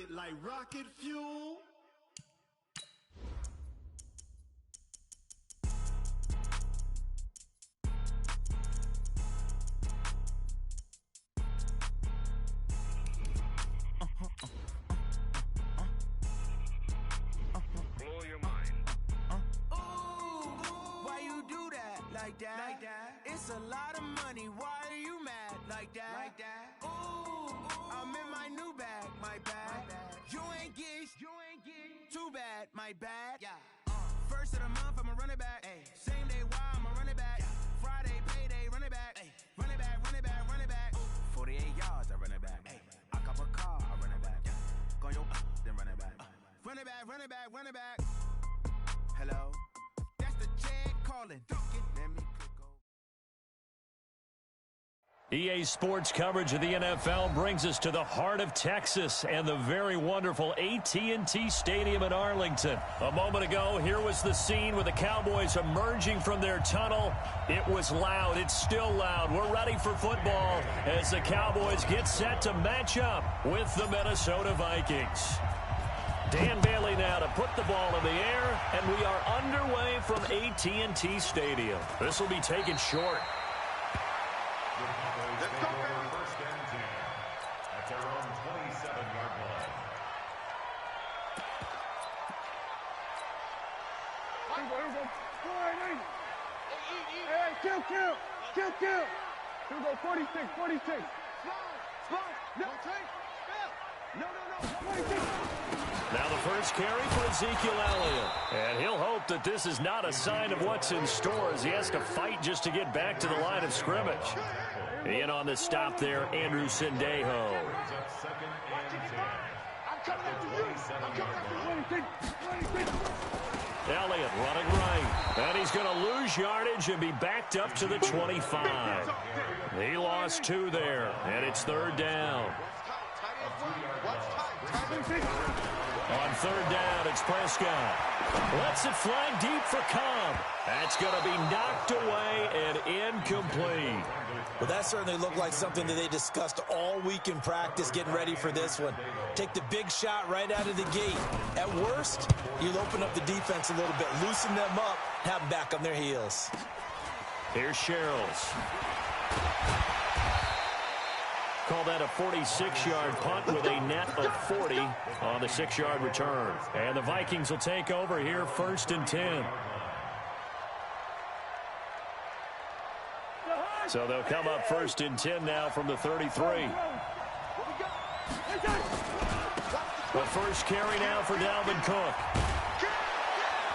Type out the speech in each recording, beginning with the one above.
it like rocket fuel. Blow your mind. Why you do that like that? Like that? It's a lot of money. Why are you mad like that? Like that? Ooh, I'm in my new bag, my bad. You ain't get too bad, my bad. Yeah. First of the month, I'ma run it back. Ay. Same day, why I'ma run it back. Friday, payday, run it back. Ay. Run it back, run it back, run it back. 48 yards, I run it back. Ay. I cop a car, I run it back. Go yo, then run it back. Run it back, run it back, run it back. Hello, that's the Chad calling. Let me click over. EA Sports coverage of the NFL brings us to the heart of Texas and the very wonderful AT&T Stadium in Arlington. A moment ago, here was the scene with the Cowboys emerging from their tunnel. It was loud. It's still loud. We're ready for football as the Cowboys get set to match up with the Minnesota Vikings. Dan Bailey now to put the ball in the air, and we are underway from AT&T Stadium. This will be taken short. Let's go, baby. First and 10 at their own 27-yard line. Hey, kill. Here we go, 46. No. 46. Now the first carry for Ezekiel Elliott. And he'll hope that this is not a sign of what's in store as he has to fight just to get back to the line of scrimmage. In on the stop there, Andrew Sendejo. Elliott running right. And he's going to lose yardage and be backed up to the 25. He lost 2 there, and it's third down. On third down, it's Prescott. Lets it fly deep for Cobb. That's going to be knocked away and incomplete. Well, that certainly looked like something that they discussed all week in practice getting ready for this one. Take the big shot right out of the gate. At worst, you'll open up the defense a little bit, loosen them up, have them back on their heels. Here's Sherrills. Call that a 46-yard punt with a net of 40 on the 6-yard return. And the Vikings will take over here first and 10. So they'll come up first and 10 now from the 33. The first carry now for Dalvin Cook.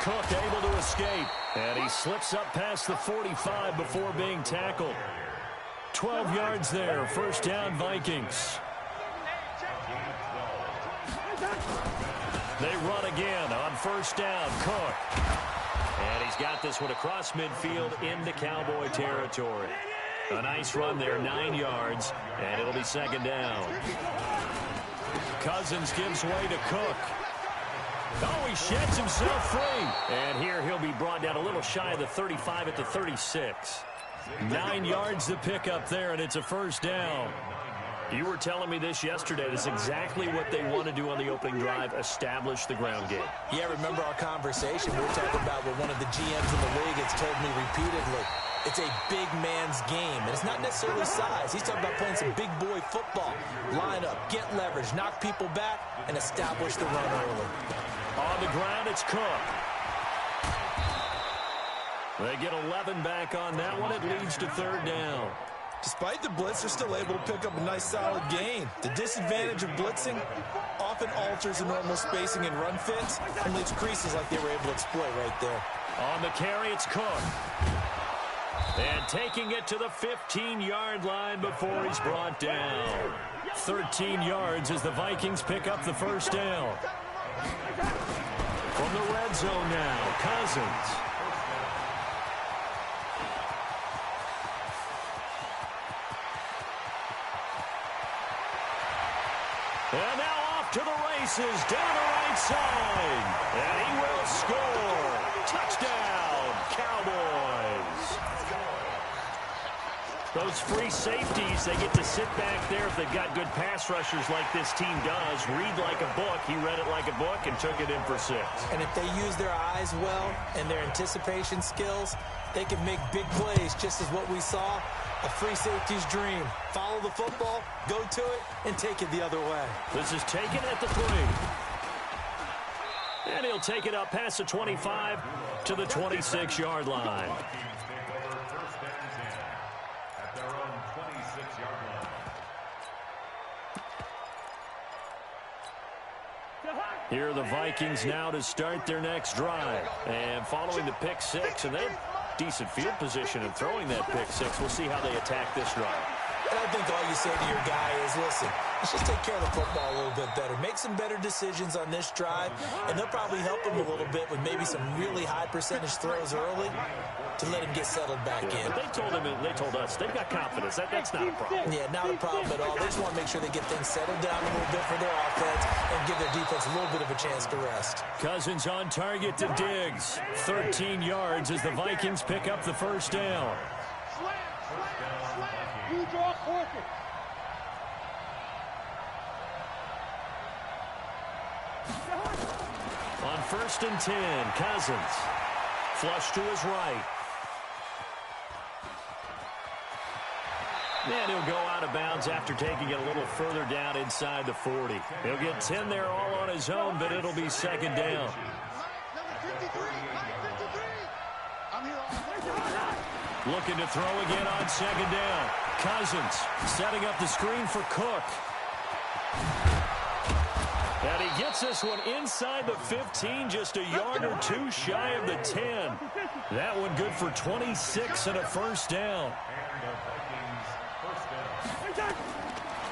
Cook able to escape. And he slips up past the 45 before being tackled. 12 yards there. First down, Vikings. They run again on first down. Cook. And he's got this one across midfield into Cowboy territory. A nice run there, 9 yards, and it'll be second down. Cousins gives way to Cook. Oh, he sheds himself free. And here he'll be brought down a little shy of the 35 at the 36. 9 yards to pick up there, and it's a first down. You were telling me this yesterday. This is exactly what they want to do on the opening drive, establish the ground game. Yeah, remember our conversation. We were talking about what one of the GMs in the league has told me repeatedly. It's a big man's game, and it's not necessarily size. He's talking about playing some big boy football. Line up, get leverage, knock people back, and establish the run early. On the ground, it's Cook. They get 11 back on that one. It leads to third down. Despite the blitz, they're still able to pick up a nice solid gain. The disadvantage of blitzing often alters the normal spacing and run fits and leaves creases like they were able to exploit right there. On the carry, it's Cook. And taking it to the 15-yard line before he's brought down. 13 yards as the Vikings pick up the first down. From the red zone now, Cousins. And now off to the races, down the right side. And he will score. Touchdown, Cowboys. Those free safeties, they get to sit back there if they've got good pass rushers like this team does. Read like a book. He read it like a book and took it in for 6. And if they use their eyes well and their anticipation skills, they can make big plays, just as what we saw. A free safety's dream. Follow the football, go to it, and take it the other way. This is taken at the 3. And he'll take it up past the 25 to the 26-yard line. Here are the Vikings now to start their next drive. And following the pick 6, and they have decent field position in throwing that pick 6. We'll see how they attack this drive. And I think all you say to your guy is, listen, let's just take care of the football a little bit better. Make some better decisions on this drive, and they'll probably help him a little bit with maybe some really high percentage throws early to let him get settled back in. But they told us they've got confidence. That's not a problem. Yeah, not a problem at all. They just want to make sure they get things settled down a little bit for their offense and give their defense a little bit of a chance to rest. Cousins on target to Diggs. 13 yards as the Vikings pick up the first down. You draw corker. On 1st and 10, Cousins. Flush to his right. And he'll go out of bounds after taking it a little further down inside the 40. He'll get 10 there all on his own, but it'll be 2nd down. Looking to throw again on 2nd down. Cousins setting up the screen for Cook. And he gets this one inside the 15, just a yard or 2 shy of the 10. That one good for 26 and a first down.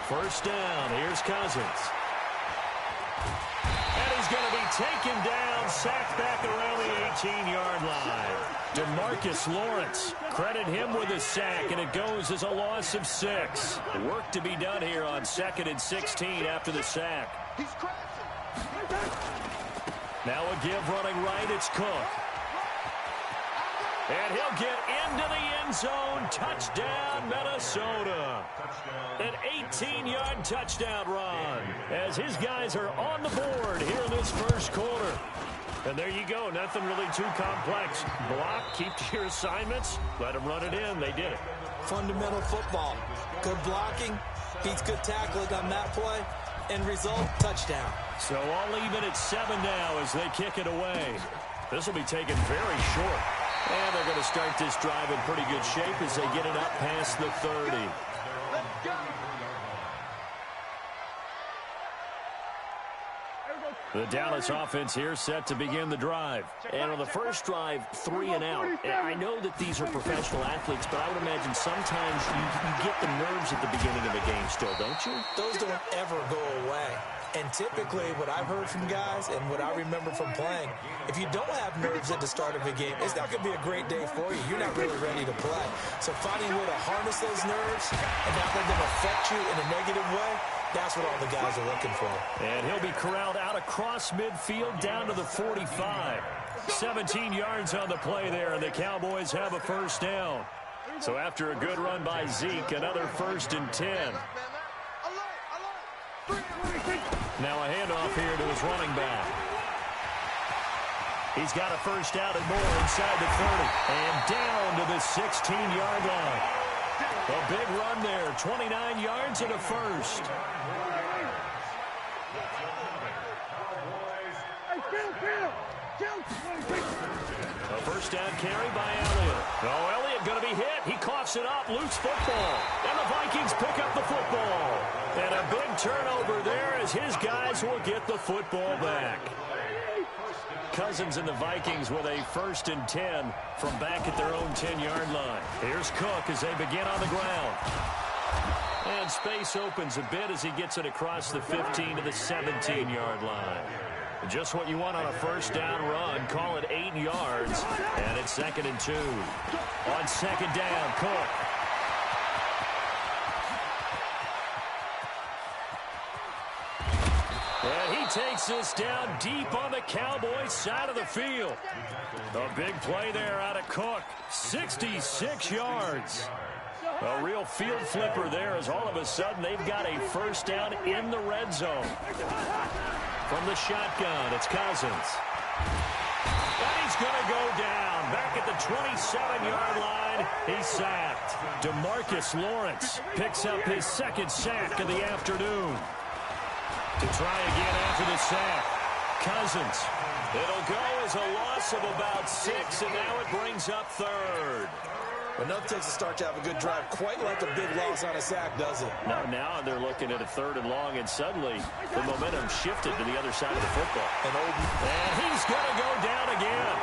First down, here's Cousins. And he's going to be taken down, sacked back around the 18-yard line. DeMarcus Lawrence, credit him with a sack, and it goes as a loss of 6. Work to be done here on 2nd and 16 after the sack. Now a give running right, it's Cook. And he'll get into the end zone. Touchdown, Minnesota. An 18-yard touchdown run as his guys are on the board here in this first quarter. And there you go. Nothing really too complex. Block, keep to your assignments, let them run it in. They did it. Fundamental football. Good blocking, beats good tackling on that play. End result, touchdown. So all even at 7 now as they kick it away. This will be taken very short. And they're going to start this drive in pretty good shape as they get it up past the 30. The Dallas offense here set to begin the drive. And on the first drive, 3 and out. And I know that these are professional athletes, but I would imagine sometimes you get the nerves at the beginning of a game still, don't you? Those don't ever go away. And typically what I've heard from guys and what I remember from playing, if you don't have nerves at the start of a game, it's not going to be a great day for you. You're not really ready to play. So finding a way to harness those nerves and not let them affect you in a negative way, that's what all the guys are looking for. And he'll be corralled out across midfield down to the 45. 17 yards on the play there, and the Cowboys have a first down. So after a good run by Zeke, another 1st and 10. Now a handoff here to his running back. He's got a first down and more inside the 30. And down to the 16-yard line. A big run there, 29 yards and a first. A first down carry by Elliott. Oh, Elliott going to be hit. He coughs it up, loose football. And the Vikings pick up the football. And a big turnover there as his guys will get the football back. Cousins and the Vikings with a 1st and 10 from back at their own 10-yard line. Here's Cook as they begin on the ground. And space opens a bit as he gets it across the 15 to the 17-yard line. Just what you want on a first down run. Call it 8 yards. And it's 2nd and 2. On 2nd down, Cook. And he takes this down deep on the Cowboys side of the field. A big play there out of Cook. 66 yards. A real field flipper there as all of a sudden they've got a first down in the red zone. From the shotgun, it's Cousins. And he's going to go down. Back at the 27-yard line, he's sacked. DeMarcus Lawrence picks up his second sack of the afternoon. To try again after the sack, Cousins. It'll go as a loss of about 6, and now it brings up third. Well, nothing takes a start to have a good drive quite like a big loss on a sack, does it? No, now they're looking at a 3rd and long, and suddenly the momentum shifted to the other side of the football. And he's going to go down again.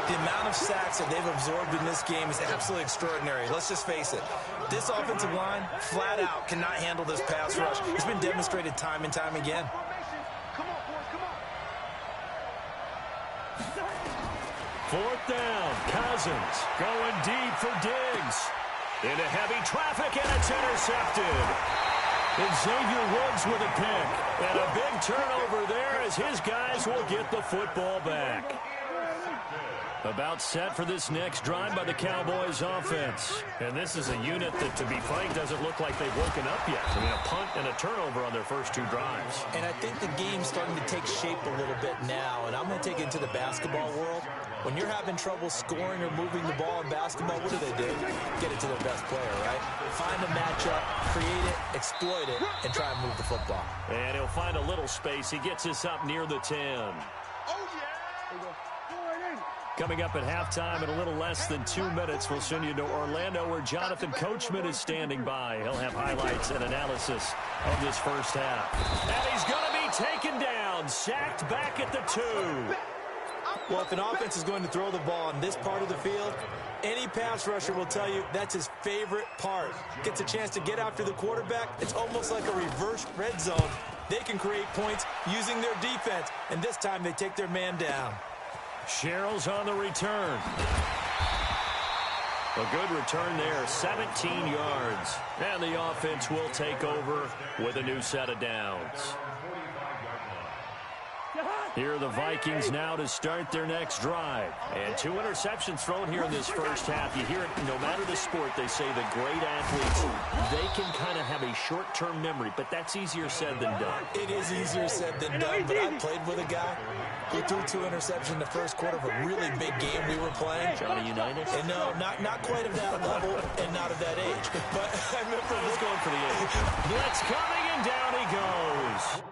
The amount of sacks that they've absorbed in this game is absolutely extraordinary. Let's just face it. This offensive line, flat out, cannot handle this pass rush. It's been demonstrated time and time again. Fourth down, Cousins going deep for Diggs. Into heavy traffic, and it's intercepted. And Xavier Woods with a pick. And a big turnover there as his guys will get the football back. About set for this next drive by the Cowboys offense. And this is a unit that, to be frank, doesn't look like they've woken up yet. I mean, a punt and a turnover on their first 2 drives. And I think the game's starting to take shape a little bit now. And I'm going to take it into the basketball world. When you're having trouble scoring or moving the ball in basketball, what do? Get it to their best player, right? Find a matchup, create it, exploit it, and try and move the football. And he'll find a little space. He gets us up near the 10. Oh, yeah. Coming up at halftime in a little less than 2 minutes, we'll send you to Orlando where Jonathan Coachman is standing by. He'll have highlights and analysis of this first half. And he's going to be taken down, sacked back at the 2. Well, if an offense is going to throw the ball on this part of the field, any pass rusher will tell you that's his favorite part. Gets a chance to get after the quarterback. It's almost like a reverse red zone. They can create points using their defense, and this time they take their man down. Sherrill's on the return. A good return there, 17 yards. And the offense will take over with a new set of downs. Here are the Vikings now to start their next drive. And 2 interceptions thrown here in this first half. You hear it, no matter the sport, they say the great athletes, they can kind of have a short-term memory, but that's easier said than done. It is easier said than done, but I played with a guy who threw 2 interceptions in the first quarter of a really big game we were playing. Johnny Unitas? And no, not quite of that level and not of that age. But I remember Let's going for the age. Blitz coming, and down he goes.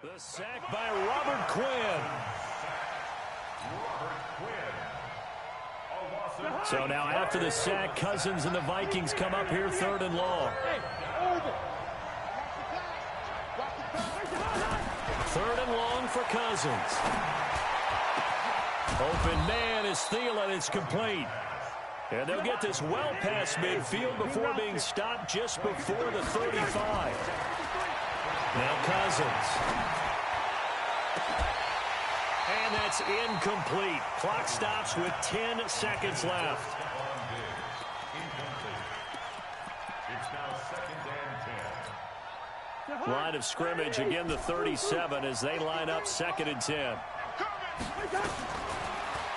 The sack by Robert Quinn. So now after the sack, Cousins and the Vikings come up here 3rd and long. 3rd and long for Cousins. Open man is Thielen. It's complete. And they'll get this well past midfield before being stopped just before the 35. Now Cousins. And that's incomplete. Clock stops with 10 seconds left. It's now 2nd and 10. Line of scrimmage, again the 37 as they line up 2nd and 10.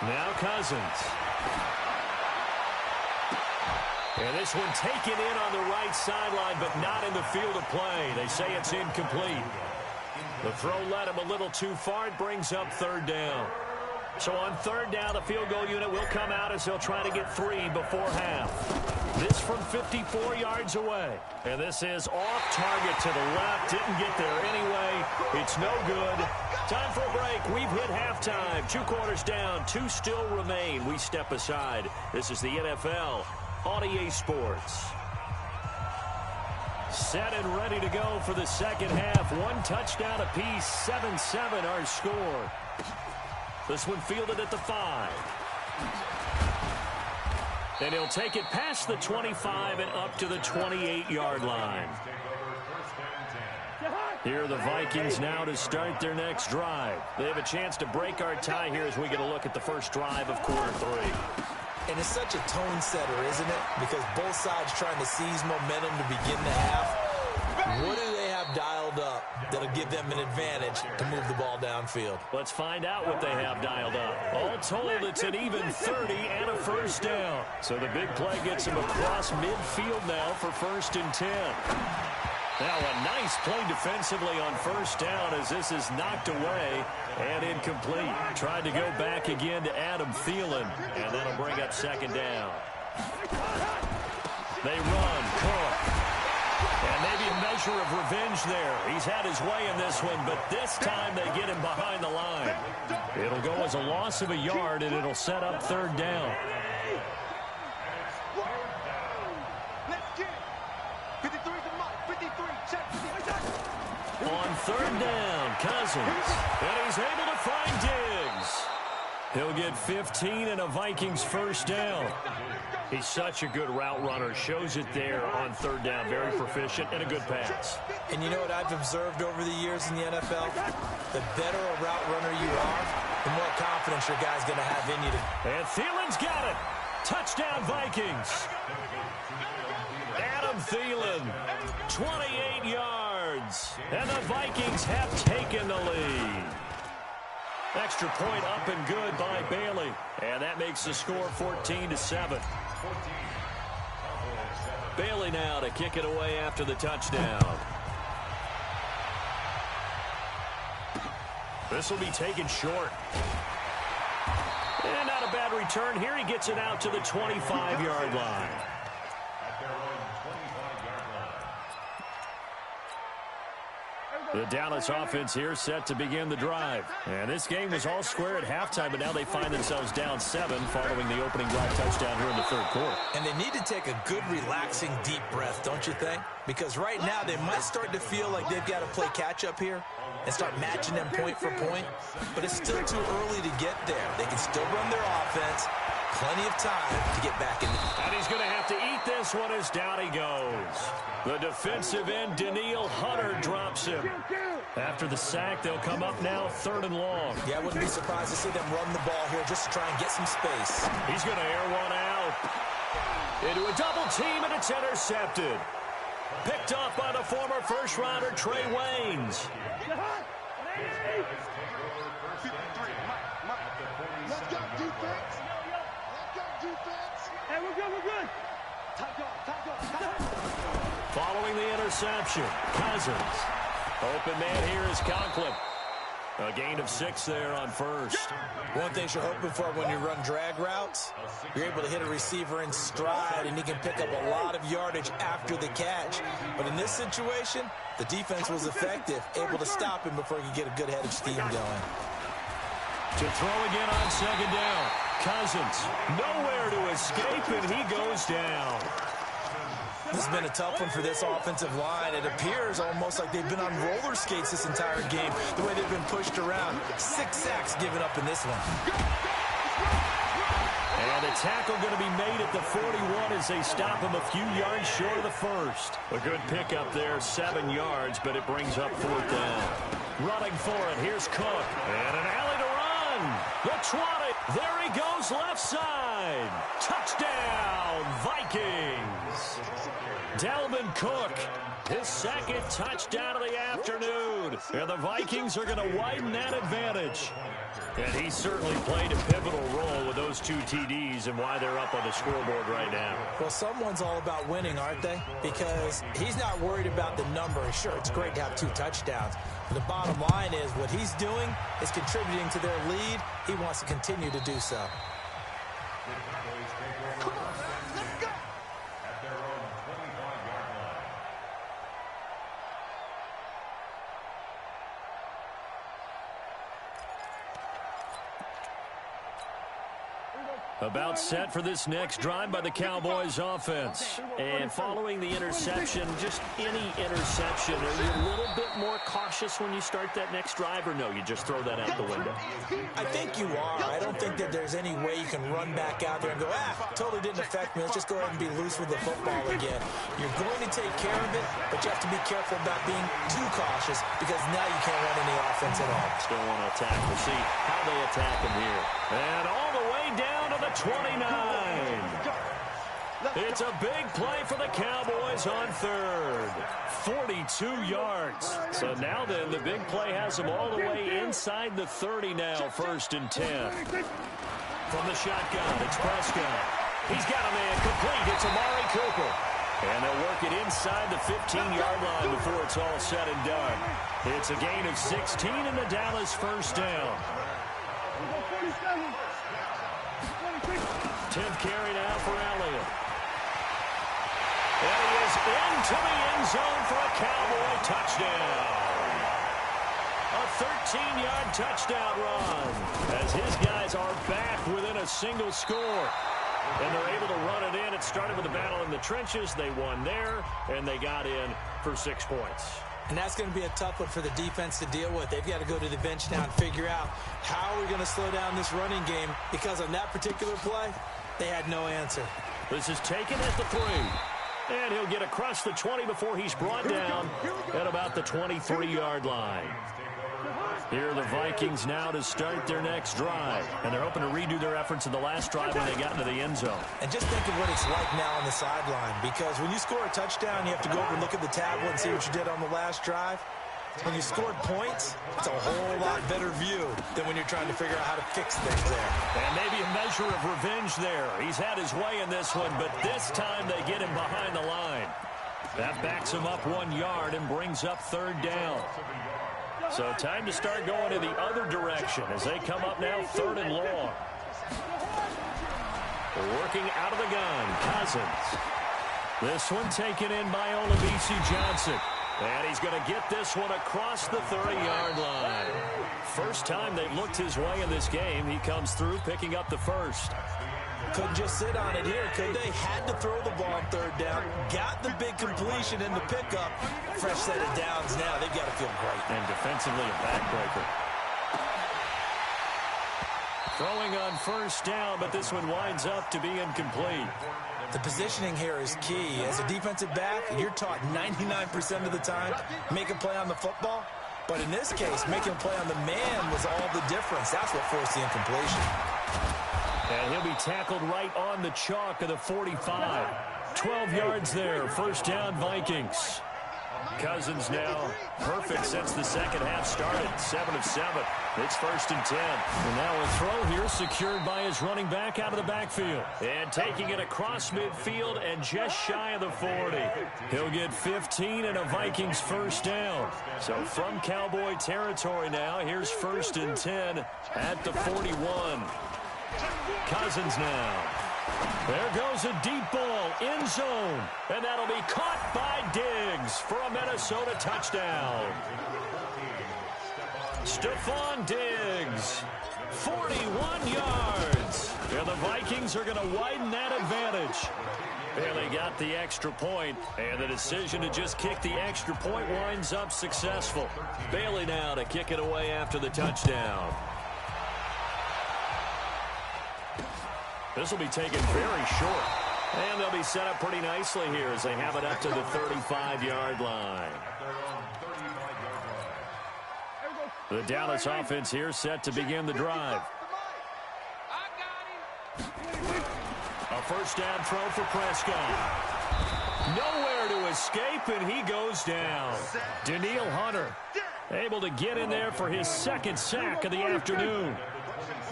Now Cousins. And this one taken in on the right sideline, but not in the field of play. They say it's incomplete. The throw led him a little too far. It brings up 3rd down. So on 3rd down, the field goal unit will come out as they'll try to get 3 before half. This from 54 yards away. And this is off target to the left. Didn't get there anyway. It's no good. Time for a break. We've hit halftime. 2 quarters down. 2 still remain. We step aside. This is the NFL on EA Sports. Set and ready to go for the second half. 1 touchdown apiece. 7-7 our score. This one fielded at the 5. And he'll take it past the 25 and up to the 28-yard line. Here are the Vikings now to start their next drive. They have a chance to break our tie here as we get a look at the first drive of quarter 3. And it's such a tone setter, isn't it? Because both sides trying to seize momentum to begin the half. What do they have dialed up that'll give them an advantage to move the ball downfield? Let's find out what they have dialed up. All told, it's an even 30 and a first down. So the big play gets them across midfield now for 1st and 10. Now a nice play defensively on 1st down as this is knocked away and incomplete. Tried to go back again to Adam Thielen, and that'll bring up 2nd down. They run, Cook. And maybe a measure of revenge there. He's had his way in this one, but this time they get him behind the line. It'll go as a loss of a yard, and it'll set up 3rd down. On 3rd down, Cousins. And he's able to find Diggs. He'll get 15 and a Vikings first down. He's such a good route runner. Shows it there on 3rd down. Very proficient and a good pass. And you know what I've observed over the years in the NFL? The better a route runner you are, the more confidence your guy's going to have in you. And Thielen's got it. Touchdown, Vikings. Adam Thielen, 28 yards. And the Vikings have taken the lead. Extra point up and good by Bailey. And that makes the score 14-7. Bailey now to kick it away after the touchdown. This will be taken short. And not a bad return here. He gets it out to the 25-yard line. The Dallas offense here set to begin the drive. And this game was all square at halftime, but now they find themselves down 7 following the opening drive touchdown here in the 3rd quarter. And they need to take a good, relaxing, deep breath, don't you think? Because right now they might start to feel like they've got to play catch-up here and start matching them point for point. But it's still too early to get there. They can still run their offense. Plenty of time to get back in. And he's going to have to eat this one as down he goes. The defensive end, Daniil Hunter, drops him. After the sack, they'll come up now 3rd and long. Yeah, I wouldn't be surprised to see them run the ball here just to try and get some space. He's going to air one out. Into a double team, and it's intercepted. Picked off by the former first-rounder Trey Waynes. Let's go defense. Hey, we're good. Following the interception, Cousins. Open man here is Conklin. A gain of 6 there on first. One thing you're hoping for when you run drag routes, you're able to hit a receiver in stride, and he can pick up a lot of yardage after the catch. But in this situation, the defense was effective, able to stop him before he could get a good head of steam going. To throw again on second down. Cousins, nowhere to escape, and he goes down. This has been a tough one for this offensive line. It appears almost like they've been on roller skates this entire game, the way they've been pushed around. 6 sacks given up in this one. And a tackle going to be made at the 41 as they stop him a few yards short of the first. A good pickup there, 7 yards, but it brings up 4th down. Running for it, here's Cook. And an alley to run. The 20. There he goes, left side. Touchdown, Vikings. Dalvin Cook, his 2nd touchdown of the afternoon. And the Vikings are going to widen that advantage. And he certainly played a pivotal role with those 2 TDs and why they're up on the scoreboard right now. Well, someone's all about winning, aren't they? Because he's not worried about the number. Sure, it's great to have 2 touchdowns. But the bottom line is what he's doing is contributing to their lead. He wants to continue to do so. About set for this next drive by the Cowboys offense. And following the interception, just any interception, are you a little bit more cautious when you start that next drive, or no, you just throw that out the window? I think you are. I don't think that there's any way you can run back out there and go, totally didn't affect me. Let's just go ahead and be loose with the football again. You're going to take care of it, but you have to be careful about being too cautious because now you can't run any offense at all. Still want to attack. We'll see how they attack him here. And all the way down to the 29. It's a big play for the Cowboys on 3rd. 42 yards. So now then, the big play has them all the way inside the 30 now, 1st and 10. From the shotgun, it's Prescott. He's got a man complete. It's Amari Cooper. And they'll work it inside the 15-yard line before it's all said and done. It's a gain of 16 in the Dallas 1st down. 10th carry now for Elliott. And he is into the end zone for a Cowboy touchdown. A 13-yard touchdown run as his guys are back within a single score. And they're able to run it in. It started with a battle in the trenches. They won there, and they got in for 6 points. And that's going to be a tough one for the defense to deal with. They've got to go to the bench now and figure out how we're going to slow down this running game, because on that particular play, they had no answer. This is taken at the 3. And he'll get across the 20 before he's brought down at about the 23-yard line. Here are the Vikings now to start their next drive. And they're hoping to redo their efforts in the last drive when they got into the end zone. And just think of what it's like now on the sideline, because when you score a touchdown, you have to go over and look at the tablet and see what you did on the last drive. When you scored points, it's a whole lot better view than when you're trying to figure out how to fix things there. And maybe a measure of revenge there. He's had his way in this one, but this time they get him behind the line. That backs him up 1 yard and brings up 3rd down. So time to start going in the other direction as they come up now 3rd and long. Working out of the gun, Cousins. This one taken in by Olabisi Johnson. And he's going to get this one across the 30-yard line. First time they've looked his way in this game. He comes through picking up the 1st. Couldn't just sit on it here, could they? Had to throw the ball on 3rd down. Got the big completion in the pickup. Fresh set of downs now. They've got to feel great. And defensively a backbreaker. Throwing on 1st down, but this one winds up to be incomplete. The positioning here is key. As a defensive back, you're taught 99% of the time, make a play on the football. But in this case, making a play on the man was all the difference. That's what forced the incompletion. And he'll be tackled right on the chalk of the 45. 12 yards there. 1st down, Vikings. Cousins now perfect since the second half started. 7 of 7. It's 1st and 10. And now a throw here secured by his running back out of the backfield. And taking it across midfield and just shy of the 40. He'll get 15 and a Vikings first down. So from Cowboy territory now, here's 1st and 10 at the 41. Cousins now. There goes a deep ball, end zone, and that'll be caught by Diggs for a Minnesota touchdown. Stephon Diggs, 41 yards. And the Vikings are going to widen that advantage. And they got the extra point, and the decision to just kick the extra point winds up successful. Bailey now to kick it away after the touchdown. This will be taken very short. And they'll be set up pretty nicely here as they have it up to the 35-yard line. The Dallas offense here set to begin the drive. A first down throw for Prescott. Nowhere to escape, and he goes down. Danielle Hunter able to get in there for his second sack of the afternoon.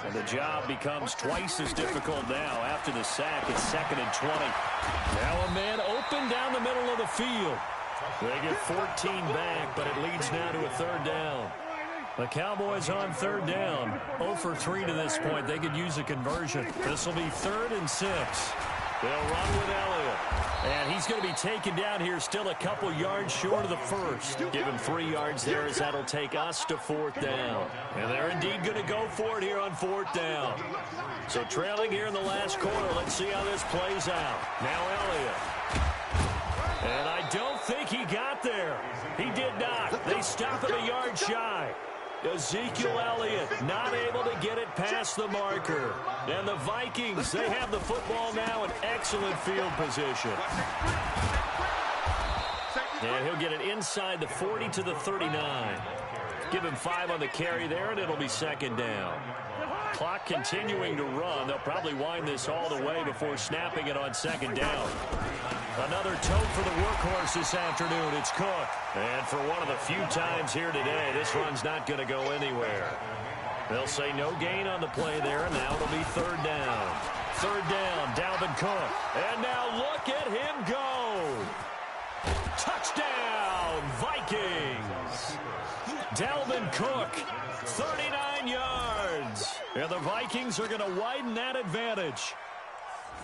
And the job becomes twice as difficult now after the sack. It's 2nd and 20. Now a man open down the middle of the field. They get 14 back, but it leads now to a 3rd down. The Cowboys on 3rd down. 0 for 3 to this point. They could use a conversion. This will be 3rd and 6. They'll run with Elliott. And he's going to be taken down here still a couple yards short of the first. Give him 3 yards there as that'll take us to 4th down. And they're indeed going to go for it here on 4th down. So trailing here in the last quarter. Let's see how this plays out. Now Elliott. And I don't think he got there. He did not. They stop at a yard shy. Ezekiel Elliott not able to get it past the marker. And the Vikings, they have the football now in excellent field position. And he'll get it inside the 40 to the 39. Give him 5 on the carry there, and it'll be 2nd down. Clock continuing to run. They'll probably wind this all the way before snapping it on 2nd down. Another tote for the workhorse this afternoon. It's Cook. And for one of the few times here today, this run's not going to go anywhere. They'll say no gain on the play there, and now it'll be 3rd down. 3rd down, Dalvin Cook. And now look at him go. Touchdown, Vikings. Dalvin Cook, 39 yards. And the Vikings are going to widen that advantage.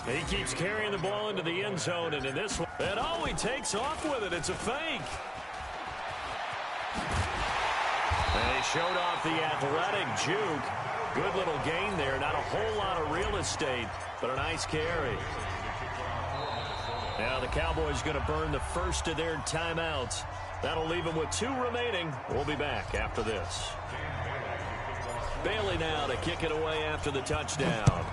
He keeps carrying the ball into the end zone, and in this one, and oh, he takes off with it. It's a fake. And he showed off the athletic juke. Good little gain there. Not a whole lot of real estate, but a nice carry. Now the Cowboys going to burn the first of their timeouts. That'll leave them with 2 remaining. We'll be back after this. Bailey now to kick it away after the touchdown.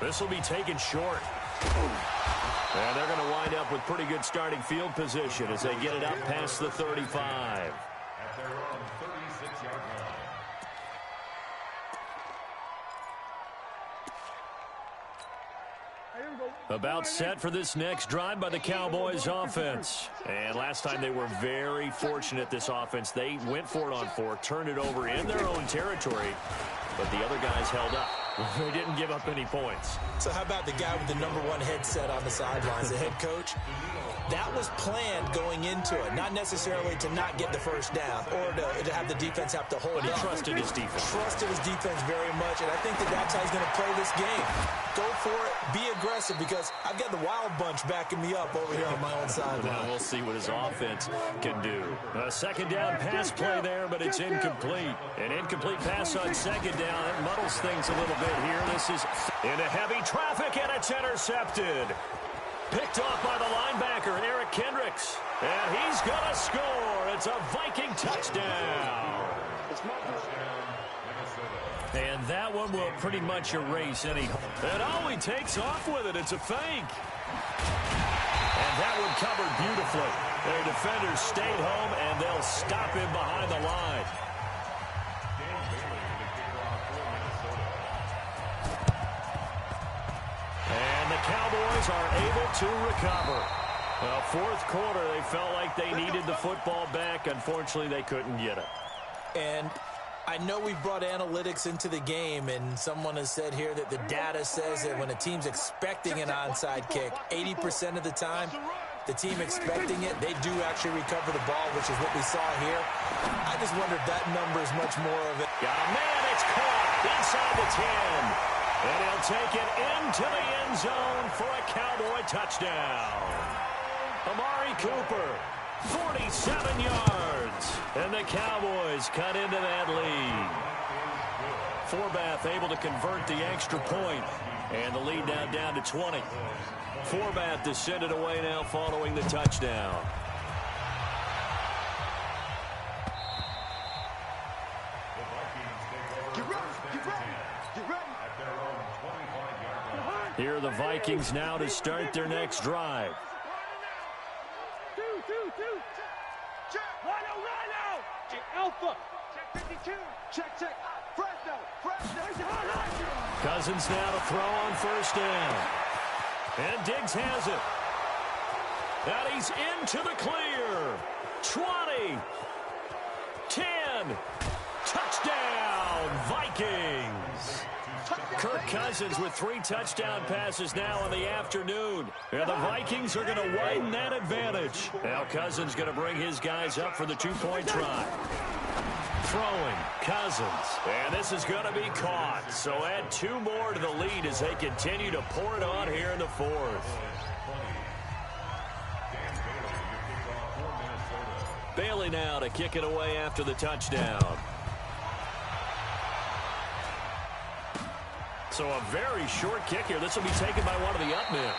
This will be taken short. And they're going to wind up with pretty good starting field position as they get it up past the 35. At their own 36-yard line. About set for this next drive by the Cowboys offense. And last time they were very fortunate, this offense. They went for it on 4, turned it over in their own territory, but the other guys held up. They didn't give up any points. So how about the guy with the #1 headset on the sidelines, the head coach? That was planned going into it, not necessarily to not get the first down or to have the defense have to hold up. But he trusted his defense. Trusted his defense very much, and I think that's how he's going to play this game. Go for it, be aggressive, because I've got the wild bunch backing me up over here on my own sideline. Now we'll see what his offense can do. A 2nd down pass play there, but it's incomplete. An incomplete pass on 2nd down. It muddles things a little bit here. This is into heavy traffic, and it's intercepted. Picked off by the linebacker, Eric Kendricks. And he's going to score. It's a Viking touchdown. And that one will pretty much erase any. And oh, he takes off with it. It's a fake. And that one covered beautifully. Their defenders stayed home, and they'll stop him behind the line. And the Cowboys are able to recover. Well, fourth quarter, they felt like they needed the football back. Unfortunately, they couldn't get it. And I know we've brought analytics into the game, and someone has said here that the data says that when a team's expecting an onside kick, 80% of the time, the team expecting it, they do actually recover the ball, which is what we saw here. I just wonder if that number is much more of it. Got a man, it's caught inside the 10. And he'll take it into the end zone for a Cowboy touchdown. Amari Cooper, 47 yards. And the Cowboys cut into that lead. Forbath able to convert the extra point. And the lead now down to 20. Forbath descended away now following the touchdown. Here are the Vikings now to start their next drive. Alpha. Check 52. Check. Fresno. Cousins now to throw on first down. And Diggs has it. And he's into the clear. 20. 10. Touchdown, Vikings. Kirk Cousins with 3 touchdown passes now in the afternoon. And the Vikings are going to widen that advantage. Now Cousins going to bring his guys up for the 2-point try. Throwing, Cousins. And this is going to be caught. So add 2 more to the lead as they continue to pour it on here in the fourth. Bailey now to kick it away after the touchdown. So a very short kick here. This will be taken by one of the up men.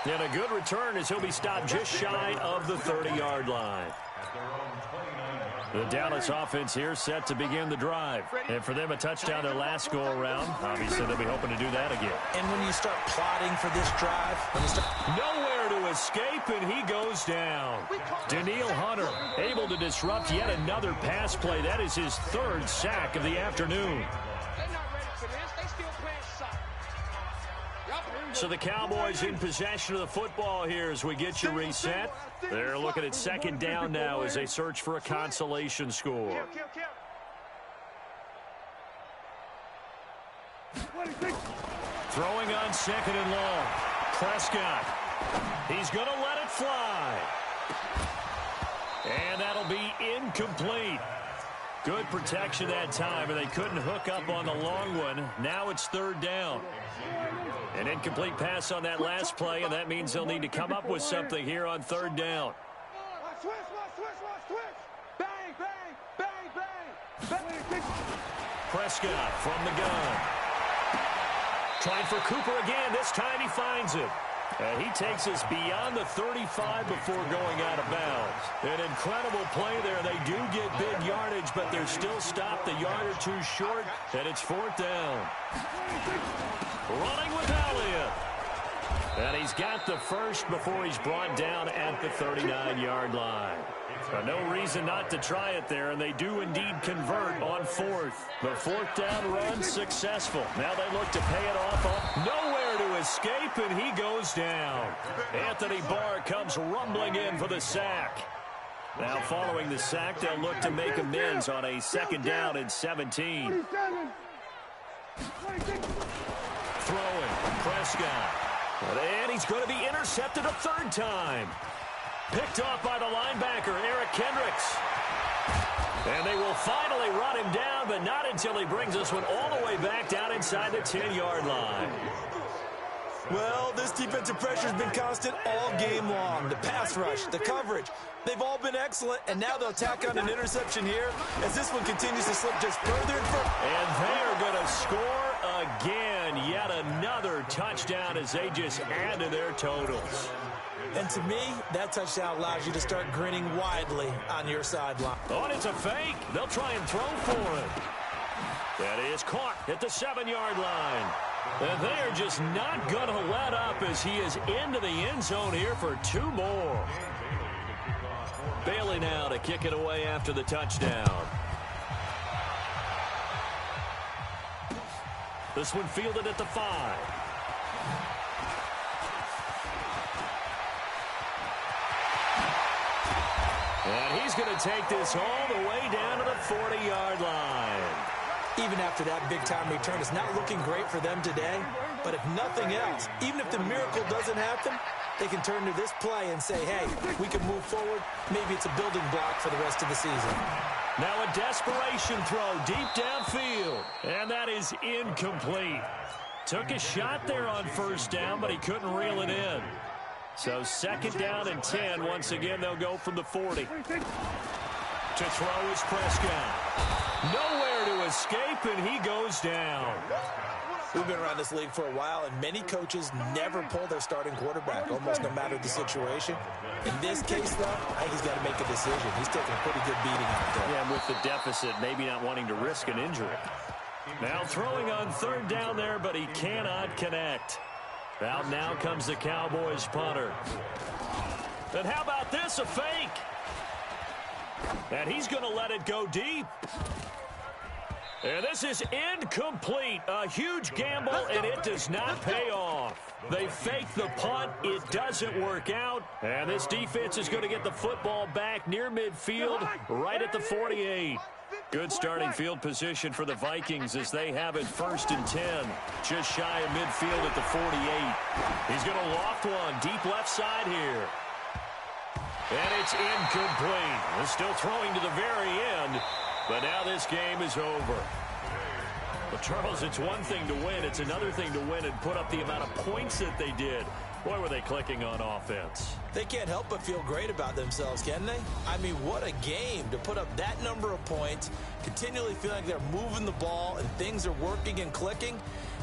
And a good return as he'll be stopped just shy of the 30-yard line. The Dallas offense here set to begin the drive. And for them, a touchdown their last go-around. Obviously, they'll be hoping to do that again. And when you start plotting for this drive, nowhere to escape, and he goes down. Daniil Hunter able to disrupt yet another pass play. That is his 3rd sack of the afternoon. So the Cowboys in possession of the football here as we get you reset. They're looking at 2nd down now as they search for a consolation score. Throwing on 2nd and long. Prescott. He's going to let it fly. And that'll be incomplete. Good protection that time, and they couldn't hook up on the long one. Now it's 3rd down. An incomplete pass on that last play, and that means they'll need to come up with something here on 3rd down. Prescott from the gun. Trying for Cooper again. This time he finds it. And he takes us beyond the 35 before going out of bounds. An incredible play there. They do get big yardage, but they're still stopped a yard or 2 short, and it's 4th down. Running with Elliott. And he's got the first before he's brought down at the 39-yard line. No reason not to try it there, and they do indeed convert on 4th. The 4th down run successful. Now they look to pay it off. Nowhere to escape, and he goes down. Anthony Barr comes rumbling in for the sack. Now following the sack, they'll look to make amends on a 2nd down and 17. Throwing, Prescott. And he's going to be intercepted a 3rd time. Picked off by the linebacker, Eric Kendricks. And they will finally run him down, but not until he brings this one all the way back down inside the 10-yard line. well, this defensive pressure has been constant all game long. The pass rush, the coverage, they've all been excellent, and now they'll tack on an interception here as this one continues to slip just further and further. And they're going to score again. Yet another touchdown as they just add to their totals. And to me, that touchdown allows you to start grinning widely on your sideline. Oh, and it's a fake. They'll try and throw for it. That is caught at the 7-yard line. And they're just not going to let up as he is into the end zone here for 2 more. Bailey now to kick it away after the touchdown. This one fielded at the 5. And he's going to take this all the way down to the 40-yard line. Even after that big-time return, it's not looking great for them today. But if nothing else, even if the miracle doesn't happen, they can turn to this play and say, hey, we can move forward. Maybe it's a building block for the rest of the season. Now a desperation throw deep downfield. And that is incomplete. Took a shot there on first down, but he couldn't reel it in. So second down and 10. Once again, they'll go from the 40. To throw is Prescott. Nowhere to escape, and he goes down. We've been around this league for a while, and many coaches never pull their starting quarterback, almost no matter the situation. In this case, though, I think he's got to make a decision. He's taking a pretty good beating out there. Yeah, with the deficit, maybe not wanting to risk an injury. Now throwing on third down there, but he cannot connect. Out now comes the Cowboys punter. And how about this, a fake? And he's going to let it go deep. And this is incomplete. A huge gamble, and it does not pay off. They fake the punt. It doesn't work out. And this defense is going to get the football back near midfield, right at the 48. Good starting field position for the Vikings as they have it 1st and 10. Just shy of midfield at the 48. He's going to loft one deep left side here. And it's incomplete. They're still throwing to the very end. But now this game is over. But Charles, it's one thing to win. It's another thing to win and put up the amount of points that they did. Boy, were they clicking on offense. They can't help but feel great about themselves, can they? I mean, what a game to put up that number of points, continually feeling like they're moving the ball and things are working and clicking.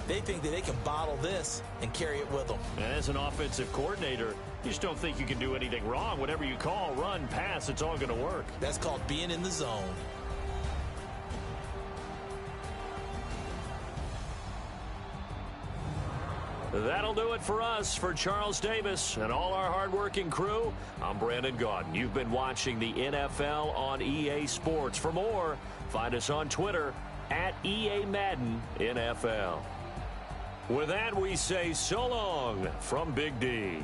They think that they can bottle this and carry it with them. And as an offensive coordinator, you just don't think you can do anything wrong. Whatever you call, run, pass, it's all going to work. That's called being in the zone. That'll do it for us. For Charles Davis and all our hardworking crew, I'm Brandon Gaudin. You've been watching the NFL on EA Sports. For more, find us on Twitter at EA Madden NFL. With that, we say so long from Big D.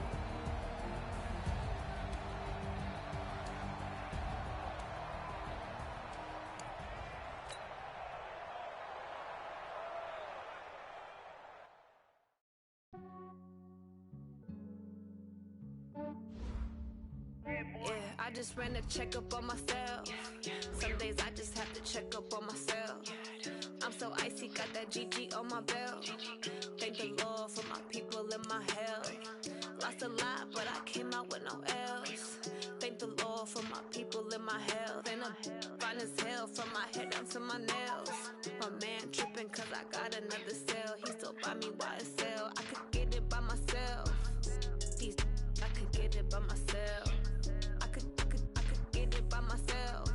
I just ran a checkup on myself. Some days I just have to check up on myself. I'm so icy, got that GG on my belt. Thank the Lord for my people and my health. Lost a lot, but I came out with no else. Thank the Lord for my people and my health. And I'm fine as hell from my head down to my nails. My man tripping cause I got another cell. He still buy me YSL. I could get it by myself. I could get it by myself. I could get it by myself.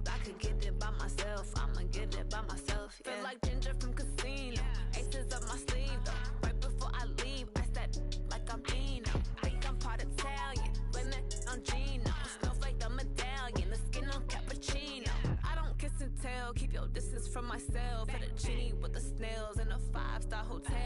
I could get it by myself. I'ma get it by myself. Yeah. Feel like Ginger from Casino. Aces up my sleeve though. Right before I leave, I said like I'm Dino. Think I'm part Italian. Blame it on Gino. Snowflake the medallion. The skin on cappuccino. I don't kiss and tell. Keep your distance from myself. Fettuccine with the snails in a 5-star hotel.